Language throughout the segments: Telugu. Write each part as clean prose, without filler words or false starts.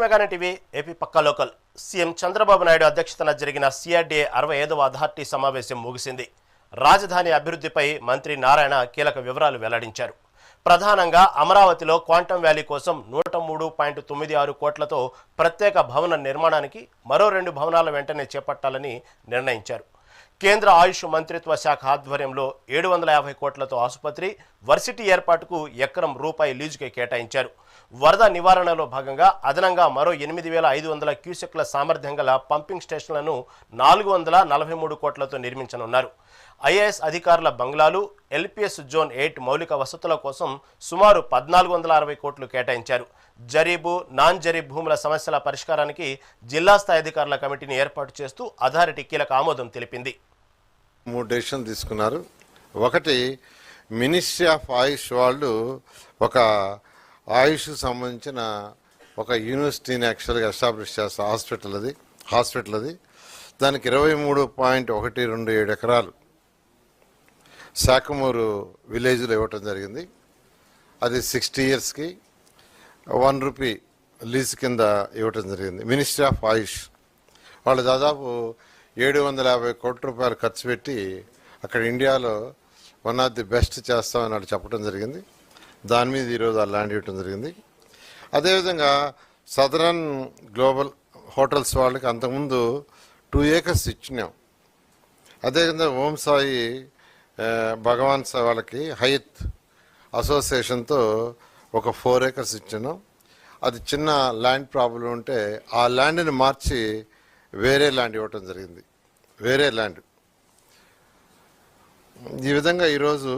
మెగానే టీవీ ఏపీ పక్కా లోకల్. సీఎం చంద్రబాబు నాయుడు అధ్యక్షతన జరిగిన సిఆర్డీఏ 65వ అథారిటీ సమావేశం ముగిసింది. రాజధాని అభివృద్ధిపై మంత్రి నారాయణ కీలక వివరాలు వెల్లడించారు. ప్రధానంగా అమరావతిలో క్వాంటమ్ వ్యాలీ కోసం 103.96 కోట్లతో ప్రత్యేక భవన నిర్మాణానికి మరో 2 భవనాల వెంటనే చేపట్టాలని నిర్ణయించారు. కేంద్ర ఆయుష్ మంత్రిత్వ శాఖ ఆధ్వర్యంలో 750 కోట్లతో ఆసుపత్రి, వర్సిటీ ఏర్పాటుకు ఎకరం రూపాయి లీజుకి కేటాయించారు. వరద నివారణలో భాగంగా అదనంగా మరో 8,500 క్యూసెక్ల సామర్థ్యం గల పంపింగ్ స్టేషన్లను 443 కోట్లతో నిర్మించనున్నారు. ఐఏఎస్ అధికారుల బంగ్లాలు, ఎల్పీఎస్ జోన్ 8 మౌలిక వసతుల కోసం సుమారు 1460 కోట్లు కేటాయించారు. జరీబు, నాన్ జరీబ్ భూముల సమస్యల పరిష్కారానికి జిల్లా స్థాయి అధికారుల కమిటీని ఏర్పాటు చేస్తూ అథారిటీ కీలక ఆమోదం తెలిపింది. 3 డెసిషన్లు తీసుకున్నారు. ఒకటి, మినిస్ట్రీ ఆఫ్ ఆయుష్ వాళ్ళు ఒక ఆయుష్ సంబంధించిన ఒక యూనివర్సిటీని యాక్చువల్గా ఎస్టాబ్లిష్ చేస్తారు. హాస్పిటల్ అది దానికి 23.127 ఎకరాలు శాఖమూరు విలేజ్లో ఇవ్వటం జరిగింది. అది 60 ఇయర్స్కి 1 రూపీ లీజ్ కింద ఇవ్వటం జరిగింది. మినిస్ట్రీ ఆఫ్ ఆయుష్ వాళ్ళు దాదాపు 750 కోట్ల రూపాయలు ఖర్చు పెట్టి అక్కడ ఇండియాలో వన్ ఆఫ్ ది బెస్ట్ చేస్తామని వాళ్ళు చెప్పడం జరిగింది. దాని మీద ఈరోజు ఆ ల్యాండ్ ఇవ్వటం జరిగింది. అదేవిధంగా సదరన్ గ్లోబల్ హోటల్స్ వాళ్ళకి అంతకుముందు 2 ఏకర్స్ ఇచ్చినాం. అదేవిధంగా ఓం సాయి భగవాన్ వాళ్ళకి హయత్ అసోసియేషన్తో ఒక 4 ఏకర్స్ ఇచ్చినాం. అది చిన్న ల్యాండ్ ప్రాబ్లం ఉంటే ఆ ల్యాండ్ని మార్చి వేరే ల్యాండ్ ఇవ్వటం జరిగింది. వేరే ల్యాండ్. ఈ విధంగా ఈరోజు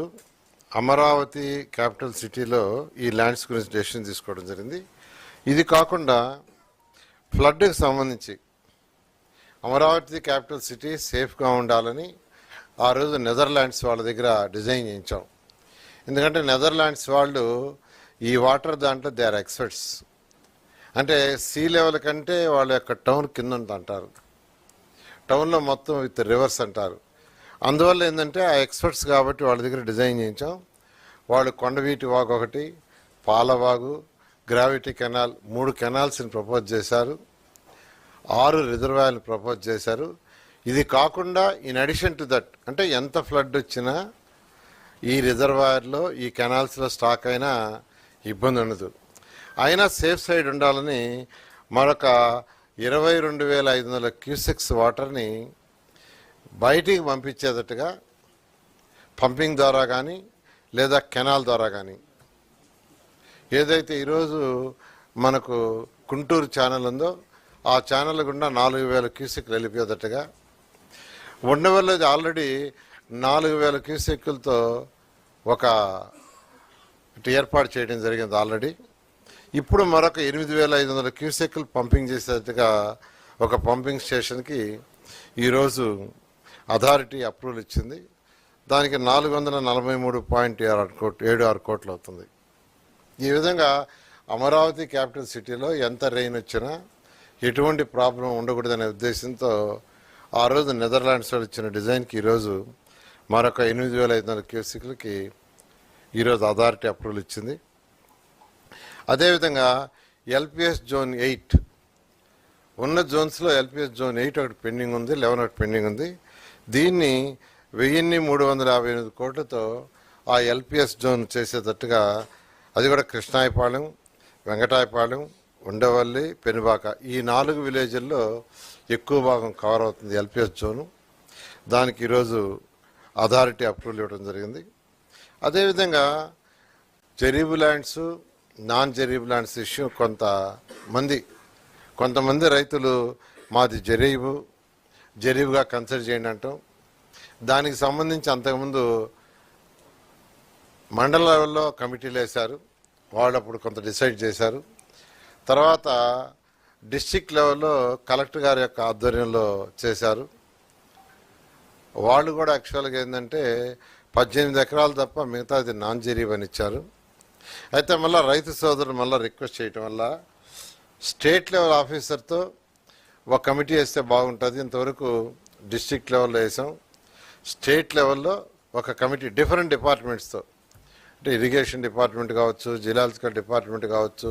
అమరావతి క్యాపిటల్ సిటీలో ఈ ల్యాండ్స్ గురించి డెసిషన్ తీసుకోవడం జరిగింది. ఇది కాకుండా ఫ్లడ్కి సంబంధించి అమరావతి క్యాపిటల్ సిటీ సేఫ్గా ఉండాలని ఆ రోజు నెదర్లాండ్స్ వాళ్ళ దగ్గర డిజైన్ చేయించాం. ఎందుకంటే నెదర్లాండ్స్ వాళ్ళు ఈ వాటర్ దాంట్లో దే ఆర్ ఎక్స్పర్ట్స్. అంటే సీ లెవెల్ కంటే వాళ్ళ యొక్క టౌన్ కింద అంటారు, టౌన్లో మొత్తం విత్ రివర్స్ అంటారు. అందువల్ల ఏంటంటే ఆ ఎక్స్పర్ట్స్ కాబట్టి వాళ్ళ దగ్గర డిజైన్ చేయించాం. వాళ్ళు కొండవీటి వాగు ఒకటి, పాలవాగు, గ్రావిటీ కెనాల్ 3 కెనాల్స్ని ప్రపోజ్ చేశారు. 6 రిజర్వాయర్లు ప్రపోజ్ చేశారు. ఇది కాకుండా ఇన్ అడిషన్ టు దట్, అంటే ఎంత ఫ్లడ్ వచ్చినా ఈ రిజర్వాయర్లో ఈ కెనాల్స్లో స్టాక్ అయినా ఇబ్బంది ఉండదు. అయినా సేఫ్ సైడ్ ఉండాలని మరొక 22,500 క్యూసెక్స్ వాటర్ని బయటికి పంపించేటట్టుగా పంపింగ్ ద్వారా కానీ లేదా కెనాల్ ద్వారా కానీ, ఏదైతే ఈరోజు మనకు గుంటూరు ఛానల్ ఉందో ఆ ఛానల్ గుండా 4,000 క్యూసెక్లు వెళ్ళిపోయేటట్టుగా ఉండవల్లి ఆల్రెడీ 4,000 క్యూసెక్కులతో ఒక ఏర్పాటు చేయడం జరిగింది ఆల్రెడీ. ఇప్పుడు మరొక 8,500 క్యూసెక్లు పంపింగ్ చేసేట్టుగా ఒక పంపింగ్ స్టేషన్కి ఈరోజు అథారిటీ అప్రూవల్ ఇచ్చింది. దానికి 443.76 కోట్లు అవుతుంది. ఈ విధంగా అమరావతి క్యాపిటల్ సిటీలో ఎంత రెయిన్ వచ్చినా ఎటువంటి ప్రాబ్లం ఉండకూడదనే ఉద్దేశంతో ఆ రోజు నెదర్లాండ్స్ వాళ్ళు ఇచ్చిన డిజైన్కి ఈరోజు మరొక 8,500 క్యూసెక్లకి ఈరోజు అథారిటీ అప్రూవల్ ఇచ్చింది. అదేవిధంగా ఎల్పిఎస్ జోన్ 8 ఉన్న జోన్స్లో ఎల్పిఎస్ జోన్ 8 ఒకటి పెండింగ్ ఉంది, 11 ఒకటి పెండింగ్ ఉంది. దీన్ని 1,358 కోట్లతో ఆ ఎల్పిఎస్ జోన్ చేసేటట్టుగా, అది కూడా కృష్ణాయపాలెం, వెంకటాయపాలెం, ఉండవల్లి, పెనుబాక ఈ 4 విలేజ్ల్లో ఎక్కువ భాగం కవర్ అవుతుంది ఎల్పిఎస్ జోను. దానికి ఈరోజు అథారిటీ అప్రూవల్ ఇవ్వడం జరిగింది. అదేవిధంగా జరీబు ల్యాండ్స్, నాన్ జరీబు ల్యాండ్స్ ఇష్యూ కొంతమంది రైతులు మాది జరీబుగా కన్సిడర్ చేయండి అంటాం. దానికి సంబంధించి అంతకుముందు మండల లెవెల్లో కమిటీలు వేశారు, వాళ్ళు అప్పుడు కొంత డిసైడ్ చేశారు. తర్వాత డిస్ట్రిక్ట్ లెవెల్లో కలెక్టర్ గారి యొక్క ఆధ్వర్యంలో చేశారు. వాళ్ళు కూడా యాక్చువల్గా ఏంటంటే 18 ఎకరాలు తప్ప మిగతాది నాన్ జరీబ్ అని ఇచ్చారు. అయితే మళ్ళీ రైతు సోదరులు మళ్ళీ రిక్వెస్ట్ చేయటం వల్ల స్టేట్ లెవెల్ ఆఫీసర్తో ఒక కమిటీ వేస్తే బాగుంటుంది. ఇంతవరకు డిస్ట్రిక్ట్ లెవెల్లో వేసాం. స్టేట్ లెవెల్లో ఒక కమిటీ డిఫరెంట్ డిపార్ట్మెంట్స్తో, అంటే ఇరిగేషన్ డిపార్ట్మెంట్ కావచ్చు, జియోలాజికల్ డిపార్ట్మెంట్ కావచ్చు,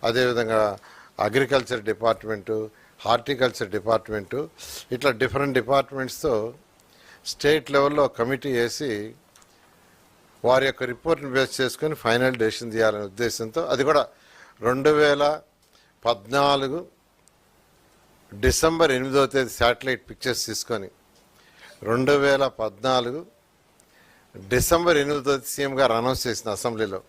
అదేవిధంగా అగ్రికల్చర్ డిపార్ట్మెంటు, హార్టికల్చర్ డిపార్ట్మెంటు, ఇట్లా డిఫరెంట్ డిపార్ట్మెంట్స్తో స్టేట్ లెవెల్లో కమిటీ వేసి వారి యొక్క రిపోర్ట్ని బేస్ చేసుకొని ఫైనల్ డెసిషన్ తీయాలనే ఉద్దేశంతో, అది కూడా 2014 డిసెంబర్ 8వ తేదీ శాటిలైట్ పిక్చర్స్ తీసుకొని 2014 డిసెంబర్ 8వ తేదీ సీఎం గారు అనౌన్స్ చేసిన అసెంబ్లీలో